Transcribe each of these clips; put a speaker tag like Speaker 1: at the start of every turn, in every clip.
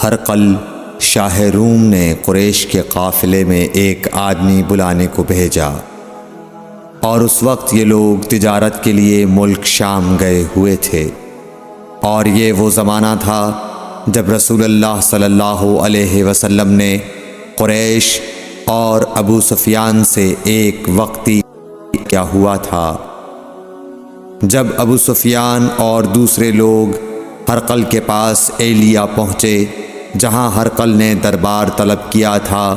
Speaker 1: ہرقل شاہ روم نے قریش کے قافلے میں ایک آدمی بلانے کو بھیجا، اور اس وقت یہ لوگ تجارت کے لیے ملک شام گئے ہوئے تھے، اور یہ وہ زمانہ تھا جب رسول اللہ صلی اللہ علیہ وسلم نے قریش اور ابو سفیان سے ایک وقتی کیا ہوا تھا۔ جب ابو سفیان اور دوسرے لوگ ہرقل کے پاس ایلیا پہنچے جہاں ہرقل نے دربار طلب کیا تھا،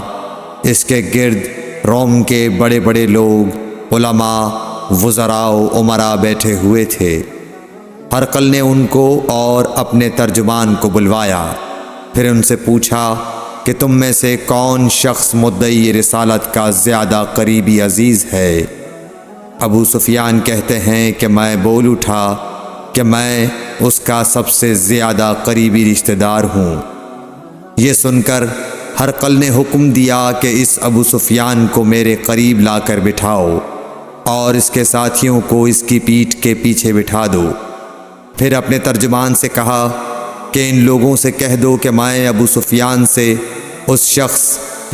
Speaker 1: اس کے گرد روم کے بڑے بڑے لوگ، علماء، وزراء و امراء بیٹھے ہوئے تھے۔ ہرقل نے ان کو اور اپنے ترجمان کو بلوایا، پھر ان سے پوچھا کہ تم میں سے کون شخص مدعی رسالت کا زیادہ قریبی عزیز ہے؟ ابو سفیان کہتے ہیں کہ میں بول اٹھا کہ میں اس کا سب سے زیادہ قریبی رشتہ دار ہوں۔ یہ سن کر ہرقل نے حکم دیا کہ اس ابو سفیان کو میرے قریب لا کر بٹھاؤ اور اس کے ساتھیوں کو اس کی پیٹھ کے پیچھے بٹھا دو۔ پھر اپنے ترجمان سے کہا کہ ان لوگوں سے کہہ دو کہ میں ابو سفیان سے اس شخص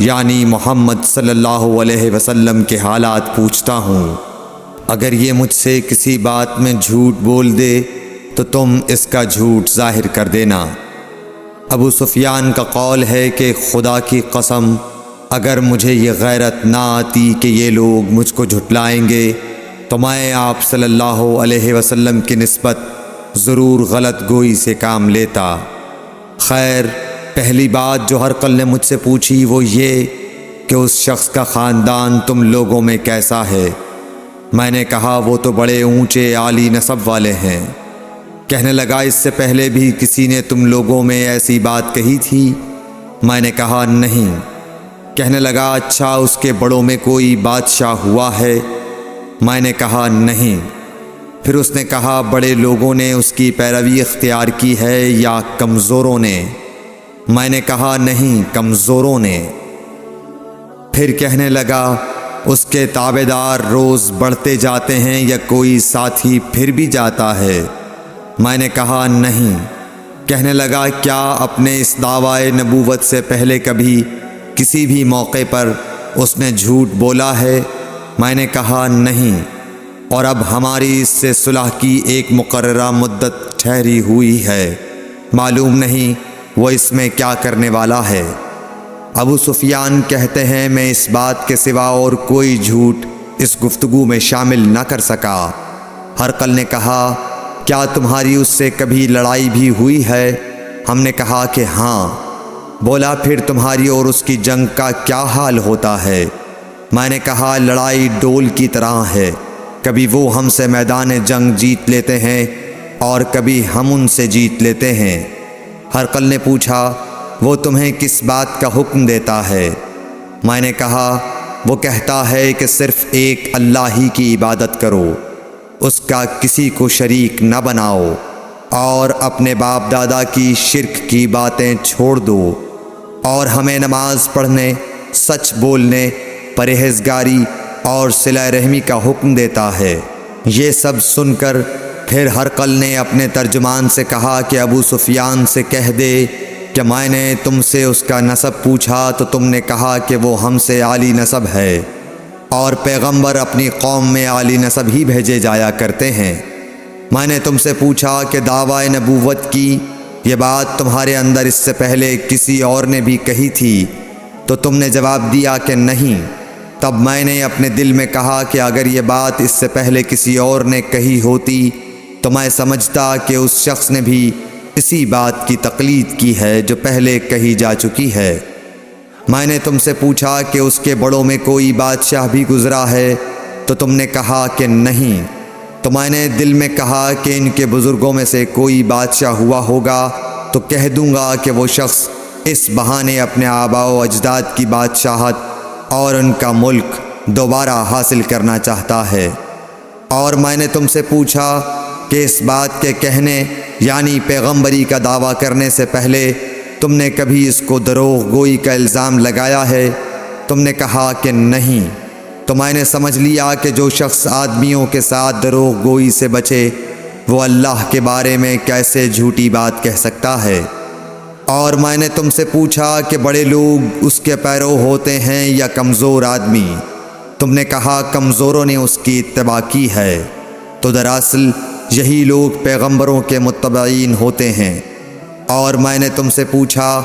Speaker 1: یعنی محمد صلی اللہ علیہ وسلم کے حالات پوچھتا ہوں، اگر یہ مجھ سے کسی بات میں جھوٹ بول دے تو تم اس کا جھوٹ ظاہر کر دینا۔ ابو سفیان کا قول ہے کہ خدا کی قسم اگر مجھے یہ غیرت نہ آتی کہ یہ لوگ مجھ کو جھٹلائیں گے تو میں آپ صلی اللہ علیہ وسلم کی نسبت ضرور غلط گوئی سے کام لیتا۔ خیر، پہلی بات جو ہرقل نے مجھ سے پوچھی وہ یہ کہ اس شخص کا خاندان تم لوگوں میں کیسا ہے؟ میں نے کہا وہ تو بڑے اونچے عالی نسب والے ہیں۔ کہنے لگا اس سے پہلے بھی کسی نے تم لوگوں میں ایسی بات کہی تھی؟ میں نے کہا نہیں۔ کہنے لگا اچھا اس کے بڑوں میں کوئی بادشاہ ہوا ہے؟ میں نے کہا نہیں۔ پھر اس نے کہا بڑے لوگوں نے اس کی پیروی اختیار کی ہے یا کمزوروں نے؟ میں نے کہا نہیں، کمزوروں نے۔ پھر کہنے لگا اس کے تابعدار روز بڑھتے جاتے ہیں یا کوئی ساتھی پھر بھی جاتا ہے؟ میں نے کہا نہیں۔ کہنے لگا کیا اپنے اس دعوی نبوت سے پہلے کبھی کسی بھی موقع پر اس نے جھوٹ بولا ہے؟ میں نے کہا نہیں، اور اب ہماری اس سے صلح کی ایک مقررہ مدت ٹھہری ہوئی ہے، معلوم نہیں وہ اس میں کیا کرنے والا ہے۔ ابو سفیان کہتے ہیں میں اس بات کے سوا اور کوئی جھوٹ اس گفتگو میں شامل نہ کر سکا۔ ہرقل نے کہا کیا تمہاری اس سے کبھی لڑائی بھی ہوئی ہے؟ ہم نے کہا کہ ہاں۔ بولا پھر تمہاری اور اس کی جنگ کا کیا حال ہوتا ہے؟ میں نے کہا لڑائی ڈول کی طرح ہے، کبھی وہ ہم سے میدان جنگ جیت لیتے ہیں اور کبھی ہم ان سے جیت لیتے ہیں۔ ہرقل نے پوچھا وہ تمہیں کس بات کا حکم دیتا ہے؟ میں نے کہا وہ کہتا ہے کہ صرف ایک اللہ ہی کی عبادت کرو، اس کا کسی کو شریک نہ بناؤ، اور اپنے باپ دادا کی شرک کی باتیں چھوڑ دو، اور ہمیں نماز پڑھنے، سچ بولنے، پرہیزگاری اور صلہ رحمی کا حکم دیتا ہے۔ یہ سب سن کر پھر ہرقل نے اپنے ترجمان سے کہا کہ ابو سفیان سے کہہ دے کہ میں نے تم سے اس کا نسب پوچھا تو تم نے کہا کہ وہ ہم سے عالی نسب ہے، اور پیغمبر اپنی قوم میں عالی نسب ہی بھیجے جایا کرتے ہیں۔ میں نے تم سے پوچھا کہ دعوی نبوت کی یہ بات تمہارے اندر اس سے پہلے کسی اور نے بھی کہی تھی؟ تو تم نے جواب دیا کہ نہیں۔ تب میں نے اپنے دل میں کہا کہ اگر یہ بات اس سے پہلے کسی اور نے کہی ہوتی تو میں سمجھتا کہ اس شخص نے بھی اسی بات کی تقلید کی ہے جو پہلے کہی جا چکی ہے۔ میں نے تم سے پوچھا کہ اس کے بڑوں میں کوئی بادشاہ بھی گزرا ہے؟ تو تم نے کہا کہ نہیں۔ تو میں نے دل میں کہا کہ ان کے بزرگوں میں سے کوئی بادشاہ ہوا ہوگا تو کہہ دوں گا کہ وہ شخص اس بہانے اپنے آباء و اجداد کی بادشاہت اور ان کا ملک دوبارہ حاصل کرنا چاہتا ہے۔ اور میں نے تم سے پوچھا کہ اس بات کے کہنے یعنی پیغمبری کا دعویٰ کرنے سے پہلے تم نے کبھی اس کو دروغ گوئی کا الزام لگایا ہے؟ تم نے کہا کہ نہیں۔ تو میں نے سمجھ لیا کہ جو شخص آدمیوں کے ساتھ دروغ گوئی سے بچے وہ اللہ کے بارے میں کیسے جھوٹی بات کہہ سکتا ہے۔ اور میں نے تم سے پوچھا کہ بڑے لوگ اس کے پیرو ہوتے ہیں یا کمزور آدمی؟ تم نے کہا کمزوروں نے اس کی اتباع کی ہے۔ تو دراصل یہی لوگ پیغمبروں کے متبعین ہوتے ہیں۔ اور میں نے تم سے پوچھا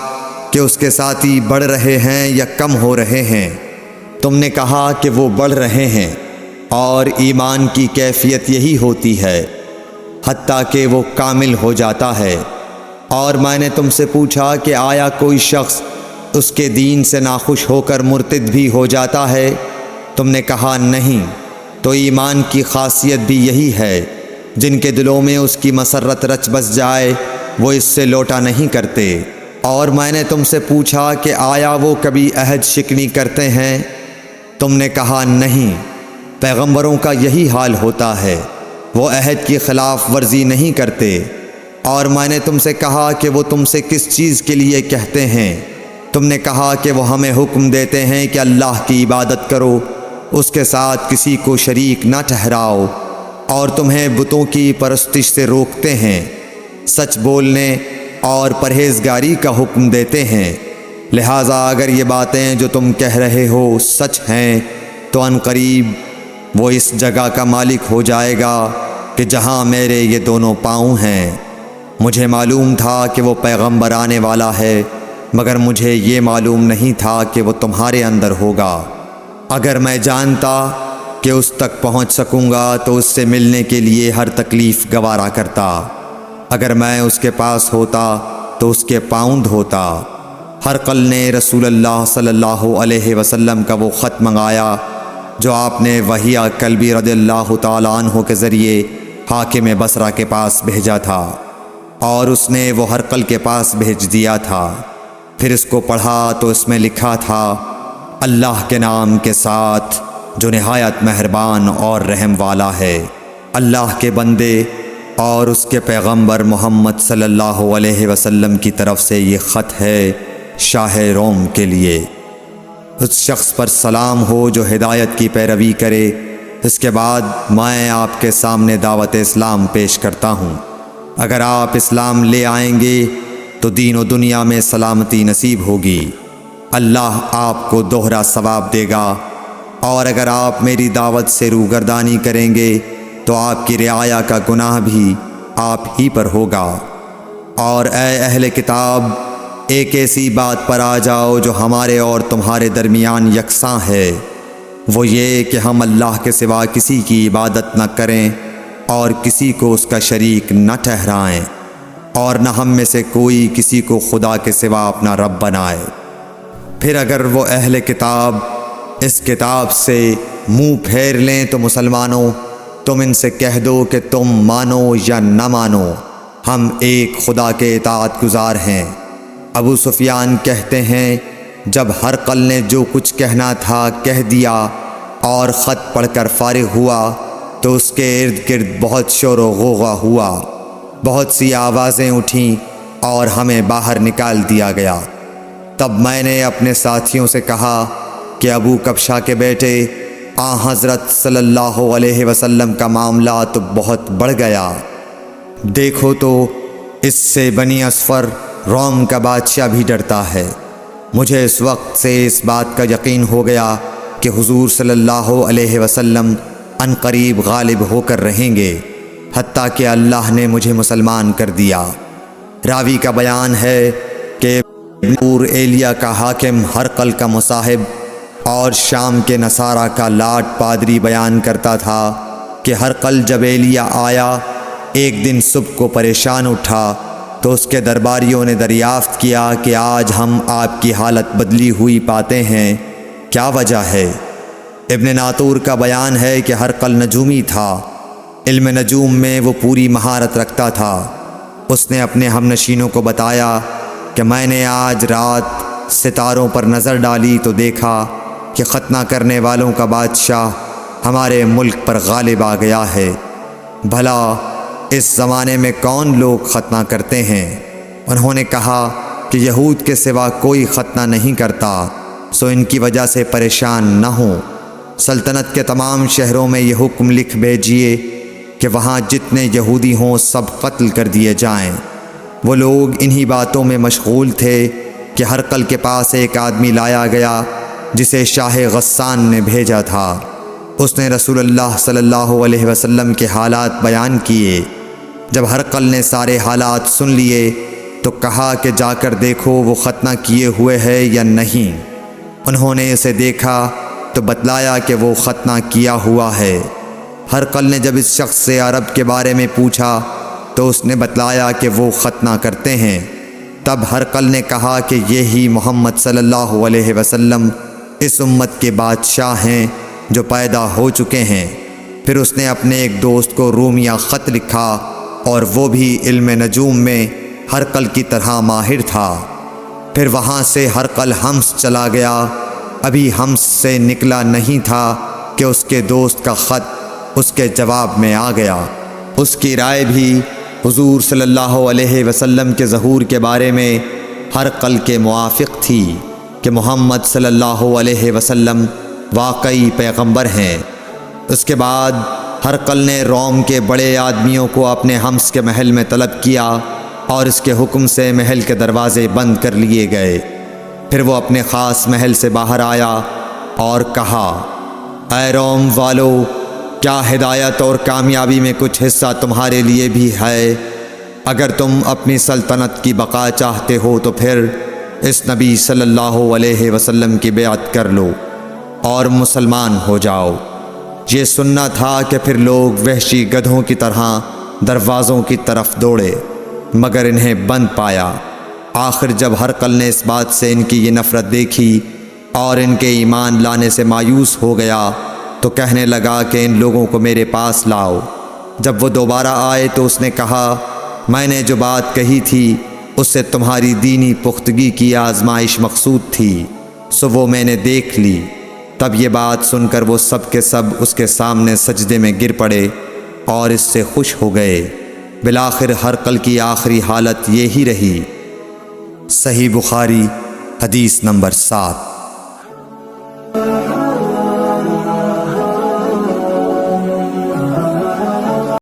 Speaker 1: کہ اس کے ساتھی بڑھ رہے ہیں یا کم ہو رہے ہیں؟ تم نے کہا کہ وہ بڑھ رہے ہیں، اور ایمان کی کیفیت یہی ہوتی ہے حتیٰ کہ وہ کامل ہو جاتا ہے۔ اور میں نے تم سے پوچھا کہ آیا کوئی شخص اس کے دین سے ناخوش ہو کر مرتد بھی ہو جاتا ہے؟ تم نے کہا نہیں۔ تو ایمان کی خاصیت بھی یہی ہے، جن کے دلوں میں اس کی مسرت رچ بس جائے وہ اس سے لوٹا نہیں کرتے۔ اور میں نے تم سے پوچھا کہ آیا وہ کبھی عہد شکنی کرتے ہیں؟ تم نے کہا نہیں۔ پیغمبروں کا یہی حال ہوتا ہے، وہ عہد کی خلاف ورزی نہیں کرتے۔ اور میں نے تم سے کہا کہ وہ تم سے کس چیز کے لیے کہتے ہیں؟ تم نے کہا کہ وہ ہمیں حکم دیتے ہیں کہ اللہ کی عبادت کرو، اس کے ساتھ کسی کو شریک نہ ٹھہراؤ، اور تمہیں بتوں کی پرستش سے روکتے ہیں، سچ بولنے اور پرہیزگاری کا حکم دیتے ہیں۔ لہٰذا اگر یہ باتیں جو تم کہہ رہے ہو سچ ہیں تو ان قریب وہ اس جگہ کا مالک ہو جائے گا کہ جہاں میرے یہ دونوں پاؤں ہیں۔ مجھے معلوم تھا کہ وہ پیغمبر آنے والا ہے، مگر مجھے یہ معلوم نہیں تھا کہ وہ تمہارے اندر ہوگا۔ اگر میں جانتا کہ اس تک پہنچ سکوں گا تو اس سے ملنے کے لیے ہر تکلیف گوارا کرتا۔ اگر میں اس کے پاس ہوتا تو اس کے پاؤں دھوتا۔ ہرقل نے رسول اللہ صلی اللہ علیہ وسلم کا وہ خط منگایا جو آپ نے وحیہ کلبی رضی اللہ تعالیٰ عنہ کے ذریعے حاکم بصرہ کے پاس بھیجا تھا، اور اس نے وہ ہرقل کے پاس بھیج دیا تھا۔ پھر اس کو پڑھا تو اس میں لکھا تھا، اللہ کے نام کے ساتھ جو نہایت مہربان اور رحم والا ہے۔ اللہ کے بندے اور اس کے پیغمبر محمد صلی اللہ علیہ وسلم کی طرف سے یہ خط ہے شاہ روم کے لیے۔ اس شخص پر سلام ہو جو ہدایت کی پیروی کرے۔ اس کے بعد میں آپ کے سامنے دعوت اسلام پیش کرتا ہوں۔ اگر آپ اسلام لے آئیں گے تو دین و دنیا میں سلامتی نصیب ہوگی، اللہ آپ کو دوہرا ثواب دے گا، اور اگر آپ میری دعوت سے روگردانی کریں گے تو آپ کی رعایا کا گناہ بھی آپ ہی پر ہوگا۔ اور اے اہل کتاب، ایک ایسی بات پر آ جاؤ جو ہمارے اور تمہارے درمیان یکساں ہے، وہ یہ کہ ہم اللہ کے سوا کسی کی عبادت نہ کریں اور کسی کو اس کا شریک نہ ٹھہرائیں، اور نہ ہم میں سے کوئی کسی کو خدا کے سوا اپنا رب بنائے۔ پھر اگر وہ اہل کتاب اس کتاب سے منہ پھیر لیں تو مسلمانوں، تم ان سے کہہ دو کہ تم مانو یا نہ مانو، ہم ایک خدا کے اطاعت گزار ہیں۔ ابو سفیان کہتے ہیں، جب ہرقل نے جو کچھ کہنا تھا کہہ دیا اور خط پڑھ کر فارغ ہوا تو اس کے ارد گرد بہت شور و غوغا ہوا، بہت سی آوازیں اٹھیں اور ہمیں باہر نکال دیا گیا۔ تب میں نے اپنے ساتھیوں سے کہا کہ ابو کبشہ کے بیٹے حضرت صلی اللہ علیہ وسلم کا معاملہ تو بہت بڑھ گیا۔ دیکھو تو اس سے بنی اصفر روم کا بادشاہ بھی ڈرتا ہے۔ مجھے اس وقت سے اس بات کا یقین ہو گیا کہ حضور صلی اللہ علیہ وسلم ان قریب غالب ہو کر رہیں گے، حتیٰ کہ اللہ نے مجھے مسلمان کر دیا۔ راوی کا بیان ہے کہ نور ایلیا کا حاکم ہرقل کا مصاحب اور شام کے نصارہ کا لاٹ پادری بیان کرتا تھا کہ ہرقل جب ایلیا آیا ایک دن صبح کو پریشان اٹھا تو اس کے درباریوں نے دریافت کیا کہ آج ہم آپ کی حالت بدلی ہوئی پاتے ہیں، کیا وجہ ہے؟ ابن ناطور کا بیان ہے کہ ہرقل نجومی تھا، علم نجوم میں وہ پوری مہارت رکھتا تھا۔ اس نے اپنے ہم نشینوں کو بتایا کہ میں نے آج رات ستاروں پر نظر ڈالی تو دیکھا کہ ختنہ کرنے والوں کا بادشاہ ہمارے ملک پر غالب آ گیا ہے۔ بھلا اس زمانے میں کون لوگ ختنہ کرتے ہیں؟ انہوں نے کہا کہ یہود کے سوا کوئی ختنہ نہیں کرتا، سو ان کی وجہ سے پریشان نہ ہوں۔ سلطنت کے تمام شہروں میں یہ حکم لکھ بھیجیے کہ وہاں جتنے یہودی ہوں سب قتل کر دیے جائیں۔ وہ لوگ انہی باتوں میں مشغول تھے کہ ہرقل کے پاس ایک آدمی لایا گیا جسے شاہ غسان نے بھیجا تھا۔ اس نے رسول اللہ صلی اللہ علیہ وسلم کے حالات بیان کیے۔ جب ہرقل نے سارے حالات سن لیے تو کہا کہ جا کر دیکھو وہ ختنہ کیے ہوئے ہے یا نہیں۔ انہوں نے اسے دیکھا تو بتلایا کہ وہ ختنہ کیا ہوا ہے۔ ہرقل نے جب اس شخص سے عرب کے بارے میں پوچھا تو اس نے بتلایا کہ وہ ختنہ کرتے ہیں۔ تب ہرقل نے کہا کہ یہی محمد صلی اللہ علیہ وسلم اس امت کے بادشاہ ہیں جو پیدا ہو چکے ہیں۔ پھر اس نے اپنے ایک دوست کو رومیہ خط لکھا اور وہ بھی علم نجوم میں ہرقل کی طرح ماہر تھا۔ پھر وہاں سے ہرقل حمص چلا گیا۔ ابھی حمص سے نکلا نہیں تھا کہ اس کے دوست کا خط اس کے جواب میں آ گیا۔ اس کی رائے بھی حضور صلی اللہ علیہ وسلم کے ظہور کے بارے میں ہرقل کے موافق تھی کہ محمد صلی اللہ علیہ وسلم واقعی پیغمبر ہیں۔ اس کے بعد ہرقل نے روم کے بڑے آدمیوں کو اپنے حمص کے محل میں طلب کیا اور اس کے حکم سے محل کے دروازے بند کر لیے گئے۔ پھر وہ اپنے خاص محل سے باہر آیا اور کہا، اے روم والو، کیا ہدایت اور کامیابی میں کچھ حصہ تمہارے لیے بھی ہے؟ اگر تم اپنی سلطنت کی بقا چاہتے ہو تو پھر اس نبی صلی اللہ علیہ وسلم کی بیعت کر لو اور مسلمان ہو جاؤ۔ یہ سننا تھا کہ پھر لوگ وحشی گدھوں کی طرح دروازوں کی طرف دوڑے مگر انہیں بند پایا۔ آخر جب ہرقل نے اس بات سے ان کی یہ نفرت دیکھی اور ان کے ایمان لانے سے مایوس ہو گیا تو کہنے لگا کہ ان لوگوں کو میرے پاس لاؤ۔ جب وہ دوبارہ آئے تو اس نے کہا، میں نے جو بات کہی تھی اس سے تمہاری دینی پختگی کی آزمائش مقصود تھی، سو وہ میں نے دیکھ لی۔ تب یہ بات سن کر وہ سب کے سب اس کے سامنے سجدے میں گر پڑے اور اس سے خوش ہو گئے۔ بالآخر ہرقل کی آخری حالت یہی رہی۔ صحیح بخاری حدیث نمبر 7۔